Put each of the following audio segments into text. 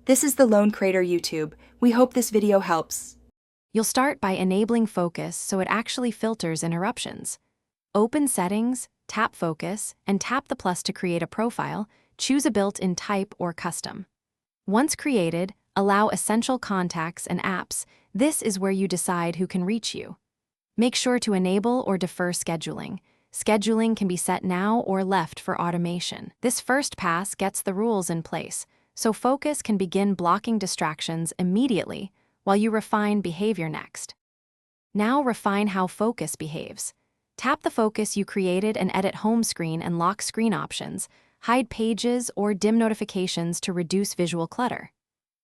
This is the Lone Crater YouTube. We hope this video helps. You'll start by enabling focus so it actually filters interruptions. Open Settings, tap Focus, and tap the plus to create a profile. Choose a built-in type or custom. Once created, allow essential contacts and apps. This is where you decide who can reach you. Make sure to enable or defer scheduling. Scheduling can be set now or left for automation. This first pass gets the rules in place, so focus can begin blocking distractions immediately while you refine behavior next. Now refine how focus behaves. Tap the focus you created and edit home screen and lock screen options. Hide pages or dim notifications to reduce visual clutter.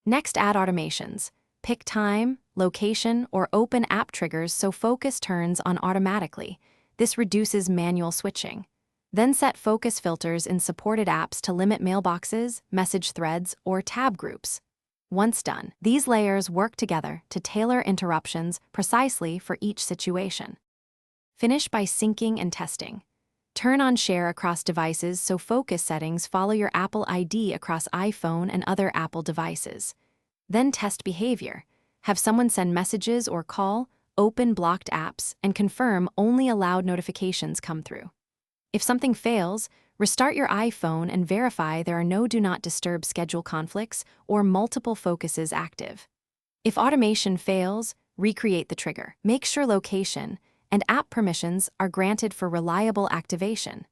Next, add automations. Pick time, location, or open app triggers so focus turns on automatically. This reduces manual switching. Then set focus filters in supported apps to limit mailboxes, message threads, or tab groups. Once done, these layers work together to tailor interruptions precisely for each situation. Finish by syncing and testing. Turn on Share across devices so focus settings follow your Apple ID across iPhone and other Apple devices. Then test behavior. Have someone send messages or call, open blocked apps, and confirm only allowed notifications come through. If something fails, restart your iPhone and verify there are no Do Not Disturb schedule conflicts or multiple focuses active. If automation fails, recreate the trigger. Make sure location and app permissions are granted for reliable activation.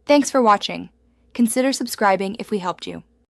Thanks for watching. Consider subscribing if we helped you.